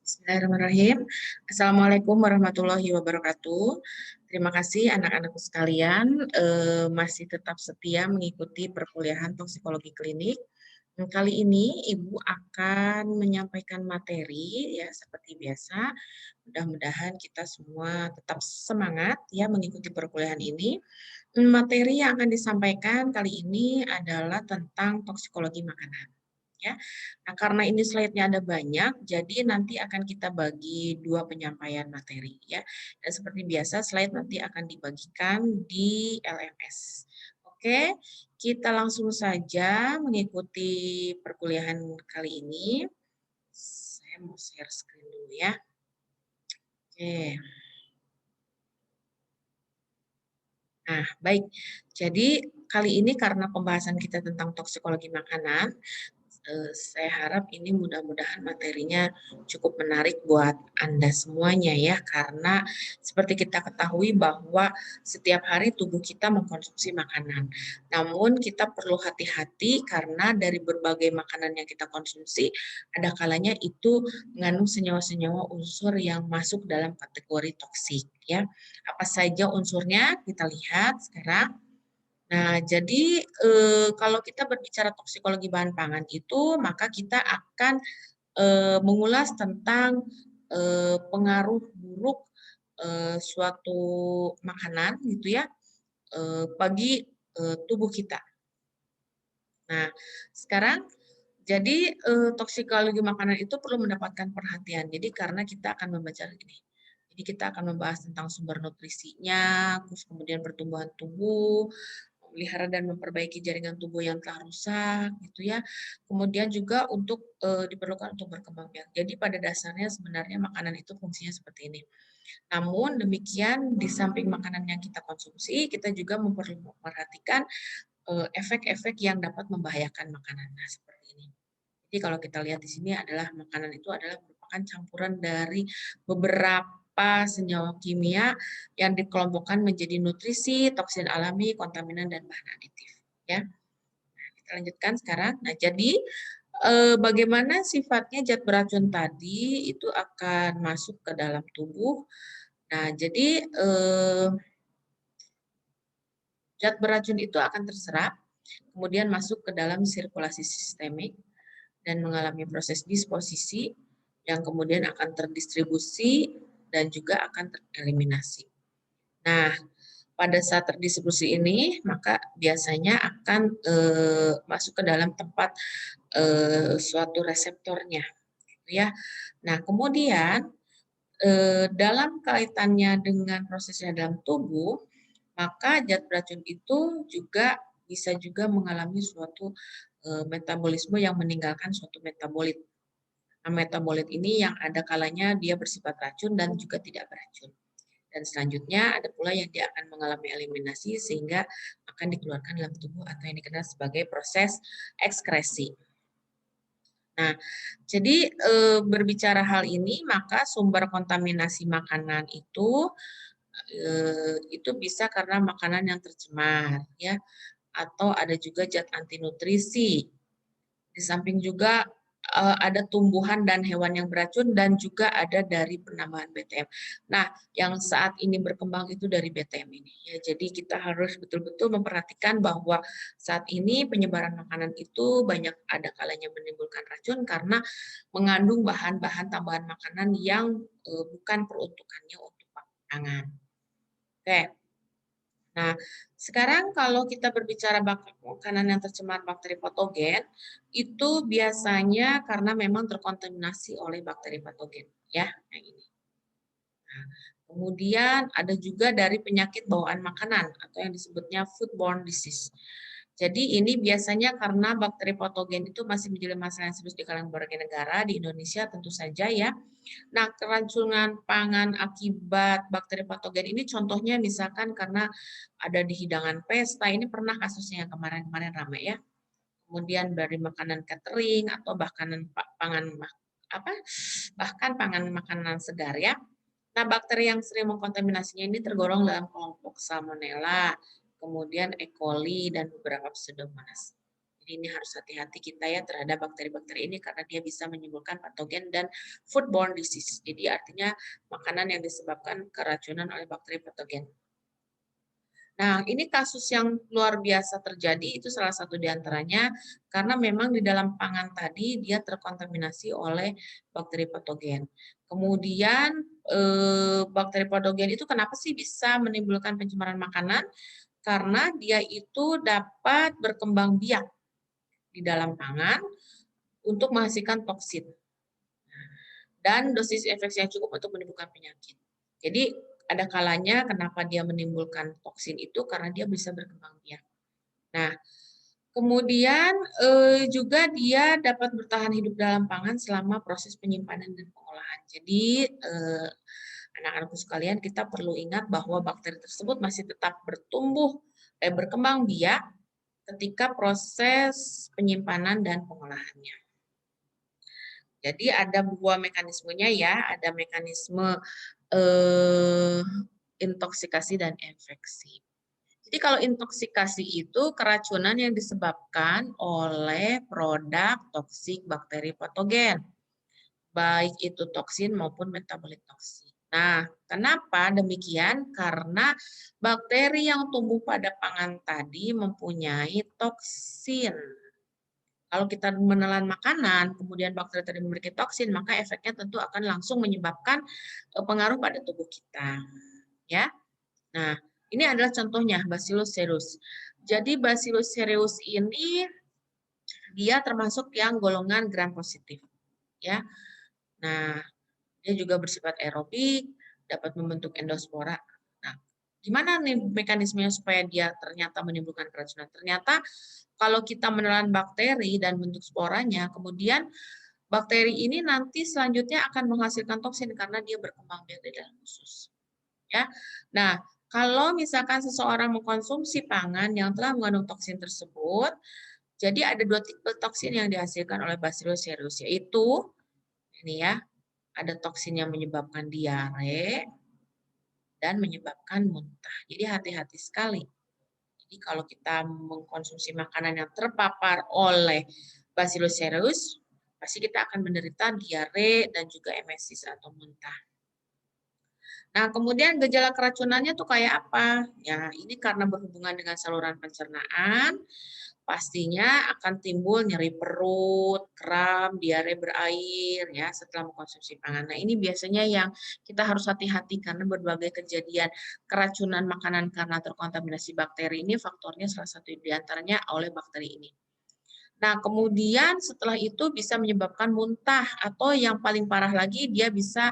Bismillahirrahmanirrahim. Assalamualaikum warahmatullahi wabarakatuh. Terima kasih anak-anakku sekalian masih tetap setia mengikuti perkuliahan toksikologi klinik. Kali ini Ibu akan menyampaikan materi ya seperti biasa. Mudah-mudahan kita semua tetap semangat ya mengikuti perkuliahan ini. Materi yang akan disampaikan kali ini adalah tentang toksikologi makanan. Ya. Nah, karena ini slide-nya ada banyak, jadi nanti akan kita bagi dua penyampaian materi ya. Dan seperti biasa slide nanti akan dibagikan di LMS. Oke, kita langsung saja mengikuti perkuliahan kali ini. Saya mau share screen dulu ya. Oke. Nah, baik. Jadi kali ini karena pembahasan kita tentang toksikologi makanan, saya harap ini mudah-mudahan materinya cukup menarik buat Anda semuanya ya, karena seperti kita ketahui bahwa setiap hari tubuh kita mengkonsumsi makanan. Namun kita perlu hati-hati karena dari berbagai makanan yang kita konsumsi, ada kalanya itu mengandung senyawa-senyawa unsur yang masuk dalam kategori toksik ya. Apa saja unsurnya? Kita lihat sekarang. Nah, jadi kalau kita berbicara toksikologi bahan pangan itu, maka kita akan mengulas tentang pengaruh buruk suatu makanan gitu ya bagi tubuh kita. Nah, sekarang jadi toksikologi makanan itu perlu mendapatkan perhatian. Jadi karena kita akan membaca ini. Jadi kita akan membahas tentang sumber nutrisinya, terus kemudian pertumbuhan tubuh, memelihara dan memperbaiki jaringan tubuh yang telah rusak, gitu ya. Kemudian juga untuk diperlukan untuk berkembang biak. Jadi pada dasarnya sebenarnya makanan itu fungsinya seperti ini. Namun demikian di samping makanan yang kita konsumsi, kita juga memperhatikan efek-efek yang dapat membahayakan makanan. Nah, seperti ini. Jadi kalau kita lihat di sini adalah makanan itu adalah merupakan campuran dari beberapa senyawa kimia yang dikelompokkan menjadi nutrisi, toksin alami, kontaminan, dan bahan aditif. Ya, nah, kita lanjutkan sekarang. Nah, jadi bagaimana sifatnya zat beracun tadi itu akan masuk ke dalam tubuh. Nah, jadi zat beracun itu akan terserap, kemudian masuk ke dalam sirkulasi sistemik, dan mengalami proses disposisi yang kemudian akan terdistribusi dan juga akan tereliminasi. Nah, pada saat terdistribusi ini, maka biasanya akan masuk ke dalam tempat suatu reseptornya, gitu ya. Nah, kemudian dalam kaitannya dengan prosesnya dalam tubuh, maka zat beracun itu juga bisa juga mengalami suatu metabolisme yang meninggalkan suatu metabolit. Nah, metabolit ini yang ada kalanya dia bersifat racun dan juga tidak beracun. Dan selanjutnya ada pula yang dia akan mengalami eliminasi sehingga akan dikeluarkan dalam tubuh atau yang dikenal sebagai proses ekskresi. Nah, jadi berbicara hal ini maka sumber kontaminasi makanan itu bisa karena makanan yang tercemar ya, atau ada juga zat anti nutrisi. Di samping juga ada tumbuhan dan hewan yang beracun dan juga ada dari penambahan BTM. Nah, yang saat ini berkembang itu dari BTM ini. Ya, jadi kita harus betul-betul memperhatikan bahwa saat ini penyebaran makanan itu banyak ada kalanya menimbulkan racun karena mengandung bahan-bahan tambahan makanan yang bukan peruntukannya untuk pangan. Oke. Nah, sekarang kalau kita berbicara makanan yang tercemar bakteri patogen, itu biasanya karena memang terkontaminasi oleh bakteri patogen, ya, yang ini. Nah, kemudian ada juga dari penyakit bawaan makanan atau yang disebutnya foodborne disease. Jadi ini biasanya karena bakteri patogen itu masih menjadi masalah yang serius di kalangan berbagai negara, di Indonesia tentu saja ya. Nah, keracunan pangan akibat bakteri patogen ini contohnya misalkan karena ada di hidangan pesta, ini pernah kasusnya yang kemarin-kemarin ramai ya. Kemudian dari makanan catering atau bahkan pangan makanan segar ya. Nah, bakteri yang sering mengkontaminasinya ini tergolong dalam kelompok Salmonella, kemudian E. coli dan beberapa Pseudomonas. Jadi ini harus hati-hati kita ya terhadap bakteri-bakteri ini karena dia bisa menimbulkan patogen dan foodborne disease. Jadi artinya makanan yang disebabkan keracunan oleh bakteri patogen. Nah, ini kasus yang luar biasa terjadi, itu salah satu di antaranya, karena memang di dalam pangan tadi dia terkontaminasi oleh bakteri patogen. Kemudian, bakteri patogen itu kenapa sih bisa menimbulkan pencemaran makanan? Karena dia itu dapat berkembang biak di dalam pangan untuk menghasilkan toksin dan dosis infeksi yang cukup untuk menimbulkan penyakit. Jadi ada kalanya kenapa dia menimbulkan toksin itu karena dia bisa berkembang biak. Nah, kemudian juga dia dapat bertahan hidup dalam pangan selama proses penyimpanan dan pengolahan. Jadi anak-anakku sekalian kita perlu ingat bahwa bakteri tersebut masih tetap berkembang biak ketika proses penyimpanan dan pengolahannya. Jadi ada dua mekanismenya ya, ada mekanisme intoksikasi dan infeksi. Jadi kalau intoksikasi itu keracunan yang disebabkan oleh produk toksik bakteri patogen, baik itu toksin maupun metabolit toksin. Nah, kenapa demikian? Karena bakteri yang tumbuh pada pangan tadi mempunyai toksin. Kalau kita menelan makanan, kemudian bakteri tadi memiliki toksin, maka efeknya tentu akan langsung menyebabkan pengaruh pada tubuh kita. Ya. Nah, ini adalah contohnya Bacillus cereus. Jadi Bacillus cereus ini dia termasuk yang golongan gram positif, ya. Nah, dia juga bersifat aerobik, dapat membentuk endospora. Nah, gimana nih mekanismenya supaya dia ternyata menimbulkan keracunan? Ternyata kalau kita menelan bakteri dan bentuk sporanya, kemudian bakteri ini nanti selanjutnya akan menghasilkan toksin karena dia berkembang biak di dalam usus. Ya. Nah, kalau misalkan seseorang mengkonsumsi pangan yang telah mengandung toksin tersebut, jadi ada dua tipe toksin yang dihasilkan oleh Bacillus cereus, yaitu ini ya, ada toksin yang menyebabkan diare dan menyebabkan muntah. Jadi hati-hati sekali. Jadi kalau kita mengkonsumsi makanan yang terpapar oleh Bacillus cereus, pasti kita akan menderita diare dan juga emesis atau muntah. Nah, kemudian gejala keracunannya tuh kayak apa? Ya, ini karena berhubungan dengan saluran pencernaan, pastinya akan timbul nyeri perut, kram, diare berair ya setelah mengkonsumsi pangan. Nah, ini biasanya yang kita harus hati-hati karena berbagai kejadian keracunan makanan karena terkontaminasi bakteri ini faktornya salah satu di antaranya oleh bakteri ini. Nah, kemudian setelah itu bisa menyebabkan muntah atau yang paling parah lagi dia bisa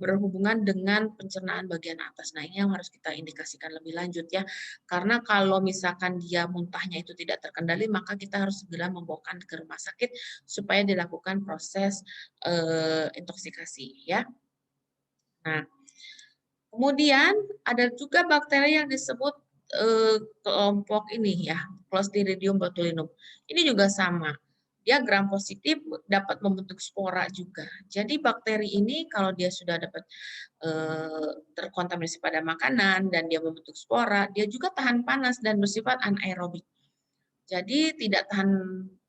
berhubungan dengan pencernaan bagian atas. Nah, ini yang harus kita indikasikan lebih lanjut ya. Karena kalau misalkan dia muntahnya itu tidak terkendali, maka kita harus segera membawakan ke rumah sakit supaya dilakukan proses intoksikasi ya. Nah, kemudian ada juga bakteri yang disebut kelompok ini ya, Clostridium botulinum. Ini juga sama. Dia gram positif dapat membentuk spora juga. Jadi bakteri ini kalau dia sudah dapat terkontaminasi pada makanan dan dia membentuk spora, dia juga tahan panas dan bersifat anaerobik. Jadi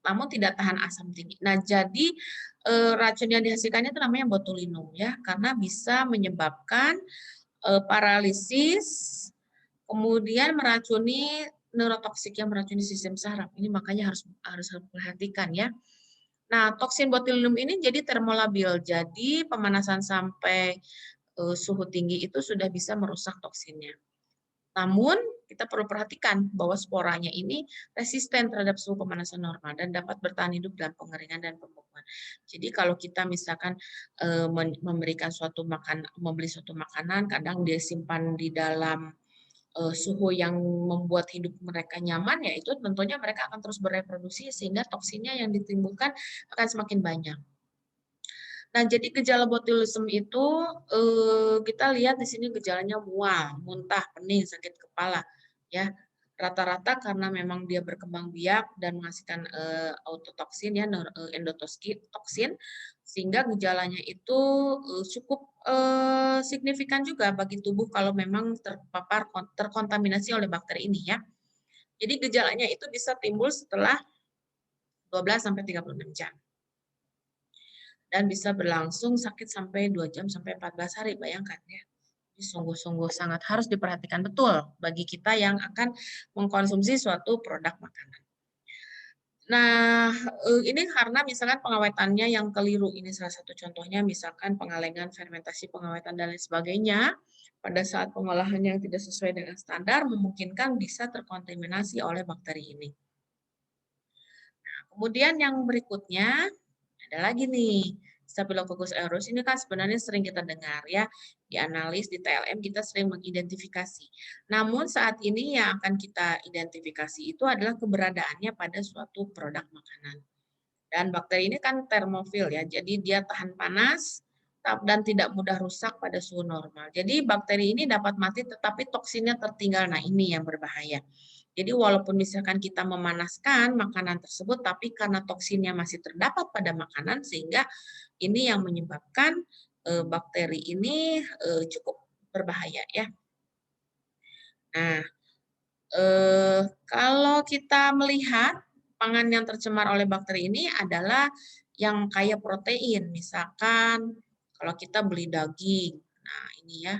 namun tidak tahan asam tinggi. Nah, jadi racun yang dihasilkannya itu namanya botulinum ya, karena bisa menyebabkan paralisis, kemudian meracuni neurotoksik yang meracuni sistem saraf. Ini makanya harus perhatikan ya. Nah, toksin botulinum ini jadi termolabil. Jadi pemanasan sampai suhu tinggi itu sudah bisa merusak toksinnya. Namun, kita perlu perhatikan bahwa sporanya ini resisten terhadap suhu pemanasan normal dan dapat bertahan hidup dalam pengeringan dan pembekuan. Jadi kalau kita misalkan membeli suatu makanan, kadang dia simpan di dalam suhu yang membuat hidup mereka nyaman, ya itu tentunya mereka akan terus bereproduksi sehingga toksinnya yang ditimbulkan akan semakin banyak. Nah, jadi gejala botulism itu kita lihat di sini gejalanya mual, muntah, pening, sakit kepala, ya. Rata-rata karena memang dia berkembang biak dan menghasilkan autotoksin ya, endotoksin, sehingga gejalanya itu cukup signifikan juga bagi tubuh kalau memang terkontaminasi oleh bakteri ini ya. Jadi gejalanya itu bisa timbul setelah 12 sampai 36 jam. Dan bisa berlangsung sakit sampai 2 jam sampai 14 hari, bayangkan ya. Ini sungguh-sungguh sangat harus diperhatikan betul bagi kita yang akan mengkonsumsi suatu produk makanan. Nah, ini karena misalkan pengawetannya yang keliru, ini salah satu contohnya misalkan pengalengan, fermentasi, pengawetan, dan lain sebagainya, pada saat pengolahan yang tidak sesuai dengan standar, memungkinkan bisa terkontaminasi oleh bakteri ini. Nah, kemudian yang berikutnya, ada lagi nih, Staphylococcus aureus ini kan sebenarnya sering kita dengar ya, di analis, di TLM kita sering mengidentifikasi. Namun saat ini yang akan kita identifikasi itu adalah keberadaannya pada suatu produk makanan. Dan bakteri ini kan termofil ya, jadi dia tahan panas dan tidak mudah rusak pada suhu normal. Jadi bakteri ini dapat mati tetapi toksinnya tertinggal. Nah, ini yang berbahaya. Jadi walaupun misalkan kita memanaskan makanan tersebut, tapi karena toksinnya masih terdapat pada makanan, sehingga ini yang menyebabkan bakteri ini cukup berbahaya ya. Nah, kalau kita melihat pangan yang tercemar oleh bakteri ini adalah yang kaya protein, misalkan kalau kita beli daging, nah ini ya,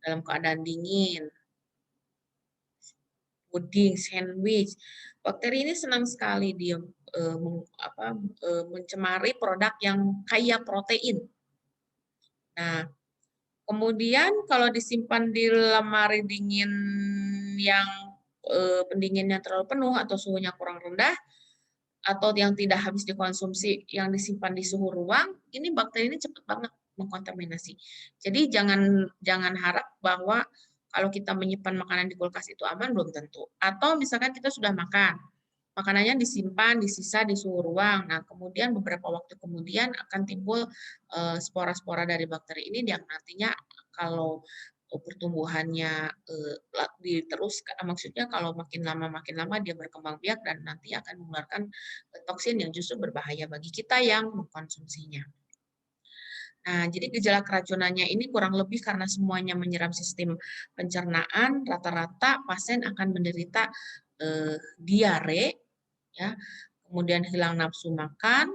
dalam keadaan dingin, puding, sandwich. Bakteri ini senang sekali dia mencemari produk yang kaya protein. Nah, kemudian kalau disimpan di lemari dingin yang pendinginnya terlalu penuh atau suhunya kurang rendah, atau yang tidak habis dikonsumsi yang disimpan di suhu ruang, ini bakteri ini cepat banget mengkontaminasi. Jadi jangan harap bahwa kalau kita menyimpan makanan di kulkas itu aman, belum tentu. Atau misalkan kita sudah makan, makanannya disimpan, disisa di suhu ruang. Nah, kemudian beberapa waktu kemudian akan timbul spora-spora dari bakteri ini yang nantinya kalau pertumbuhannya diteruskan, maksudnya kalau makin lama dia berkembang biak dan nanti akan mengeluarkan toksin yang justru berbahaya bagi kita yang mengkonsumsinya. Nah, jadi gejala keracunannya ini kurang lebih karena semuanya menyeram sistem pencernaan, rata-rata pasien akan menderita diare, ya, kemudian hilang nafsu makan,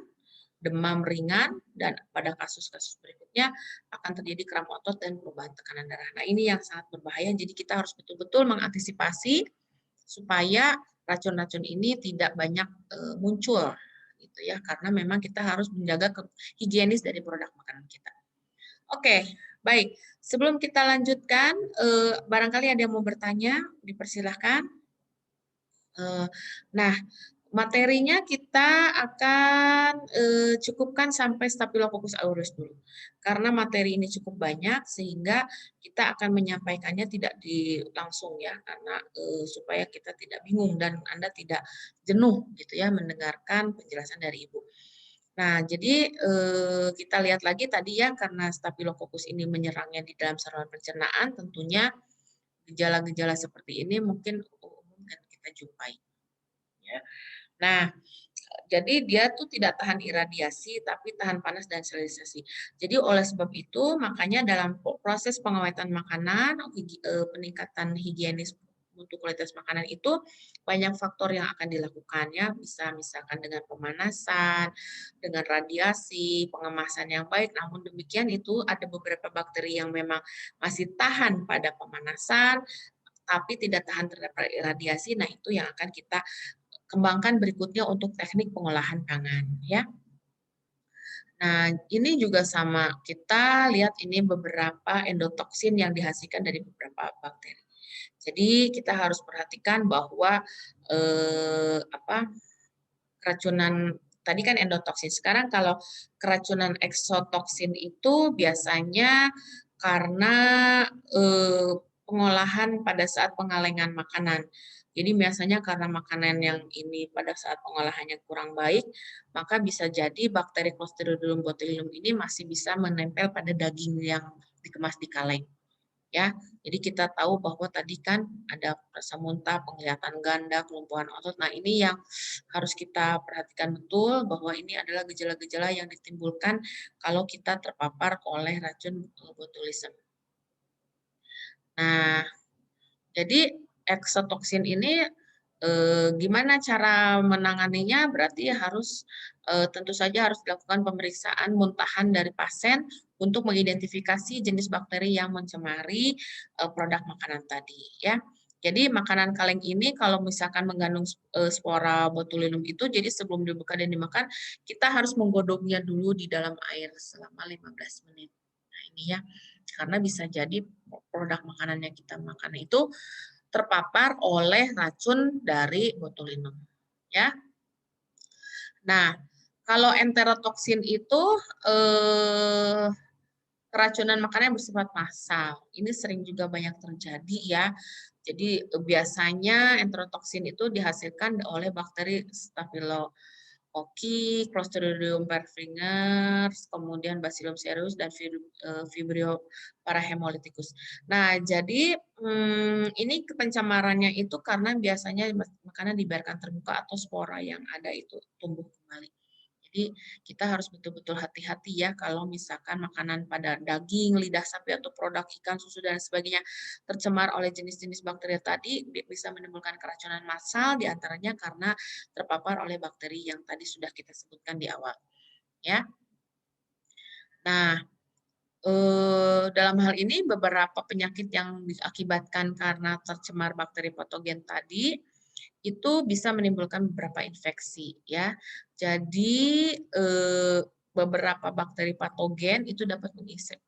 demam ringan, dan pada kasus-kasus berikutnya akan terjadi kram otot dan perubahan tekanan darah. Nah, ini yang sangat berbahaya, jadi kita harus betul-betul mengantisipasi supaya racun-racun ini tidak banyak muncul, gitu ya, karena memang kita harus menjaga higienis dari produk makanan kita. Oke, baik. Sebelum kita lanjutkan, barangkali ada yang mau bertanya, dipersilahkan. Nah, materinya kita akan cukupkan sampai Staphylococcus aureus dulu. Karena materi ini cukup banyak sehingga kita akan menyampaikannya tidak langsung ya, karena supaya kita tidak bingung dan Anda tidak jenuh gitu ya mendengarkan penjelasan dari Ibu. Nah, jadi kita lihat lagi tadi ya, karena Staphylococcus ini menyerangnya di dalam saluran pencernaan, tentunya gejala-gejala seperti ini mungkin umum kan kita jumpai. Ya. Nah, jadi dia tuh tidak tahan iradiasi, tapi tahan panas dan sterilisasi. Jadi oleh sebab itu, makanya dalam proses pengawetan makanan, peningkatan higienis untuk kualitas makanan itu banyak faktor yang akan dilakukan ya, bisa misalkan dengan pemanasan, dengan radiasi, pengemasan yang baik. Namun demikian itu ada beberapa bakteri yang memang masih tahan pada pemanasan, tapi tidak tahan terhadap radiasi. Nah, itu yang akan kita kembangkan berikutnya untuk teknik pengolahan pangan ya. Nah, ini juga sama. Kita lihat ini beberapa endotoksin yang dihasilkan dari beberapa bakteri. Jadi kita harus perhatikan bahwa keracunan tadi kan endotoksin. Sekarang kalau keracunan eksotoksin itu biasanya karena pengolahan pada saat pengalengan makanan. Jadi biasanya karena makanan yang ini pada saat pengolahannya kurang baik, maka bisa jadi bakteri Clostridium botulinum ini masih bisa menempel pada daging yang dikemas di kaleng. Ya, jadi kita tahu bahwa tadi kan ada rasa muntah, penglihatan ganda, kelumpuhan otot. Nah, ini yang harus kita perhatikan betul bahwa ini adalah gejala-gejala yang ditimbulkan kalau kita terpapar oleh racun botulism. Nah, jadi eksotoksin ini Gimana cara menanganinya? Berarti harus tentu saja harus dilakukan pemeriksaan muntahan dari pasien untuk mengidentifikasi jenis bakteri yang mencemari produk makanan tadi ya. Jadi makanan kaleng ini kalau misalkan mengandung spora botulinum itu, jadi sebelum dibuka dan dimakan, kita harus menggodoknya dulu di dalam air selama 15 menit. Nah ini ya, karena bisa jadi produk makanan yang kita makan itu terpapar oleh racun dari botulinum. Ya. Nah, kalau enterotoksin itu keracunan makanan yang bersifat massal. Ini sering juga banyak terjadi ya. Jadi biasanya enterotoksin itu dihasilkan oleh bakteri Staphylococcus, Clostridium perfringens, kemudian Bacillus cereus dan Vibrio parahemolyticus. Nah, jadi ini pencemarannya itu karena biasanya makanan dibiarkan terbuka atau spora yang ada itu tumbuh kembali. Jadi kita harus betul-betul hati-hati ya kalau misalkan makanan pada daging, lidah sapi atau produk ikan, susu dan sebagainya tercemar oleh jenis-jenis bakteri tadi bisa menimbulkan keracunan massal diantaranya karena terpapar oleh bakteri yang tadi sudah kita sebutkan di awal. Ya. Nah, dalam hal ini beberapa penyakit yang diakibatkan karena tercemar bakteri patogen tadi itu bisa menimbulkan beberapa infeksi ya. Jadi beberapa bakteri patogen itu dapat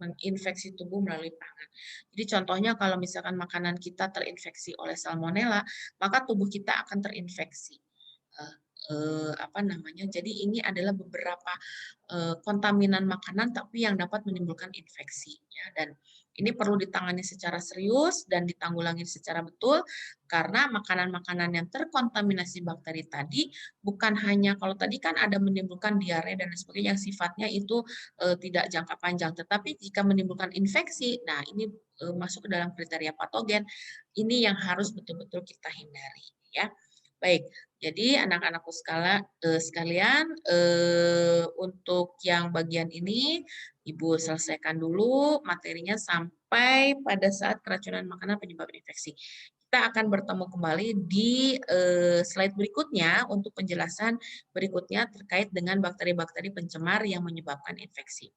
menginfeksi tubuh melalui pangan. Jadi contohnya kalau misalkan makanan kita terinfeksi oleh salmonella, maka tubuh kita akan terinfeksi. Apa namanya? Jadi ini adalah beberapa kontaminan makanan tapi yang dapat menimbulkan infeksi ya, dan ini perlu ditangani secara serius dan ditanggulangi secara betul karena makanan-makanan yang terkontaminasi bakteri tadi bukan hanya kalau tadi kan ada menimbulkan diare dan sebagainya yang sifatnya itu tidak jangka panjang, tetapi jika menimbulkan infeksi, nah ini masuk ke dalam kriteria patogen, ini yang harus betul-betul kita hindari ya. Baik, jadi anak-anakku sekalian, untuk yang bagian ini Ibu selesaikan dulu materinya sampai pada saat keracunan makanan penyebab infeksi. Kita akan bertemu kembali di slide berikutnya untuk penjelasan berikutnya terkait dengan bakteri-bakteri pencemar yang menyebabkan infeksi.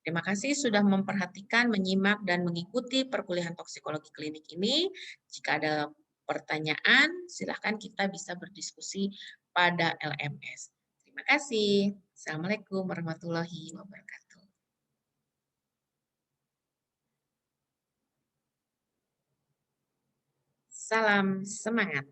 Terima kasih sudah memperhatikan, menyimak, dan mengikuti perkuliahan toksikologi klinik ini. Jika ada pertanyaan, silakan kita bisa berdiskusi pada LMS. Terima kasih. Assalamualaikum warahmatullahi wabarakatuh. Salam semangat.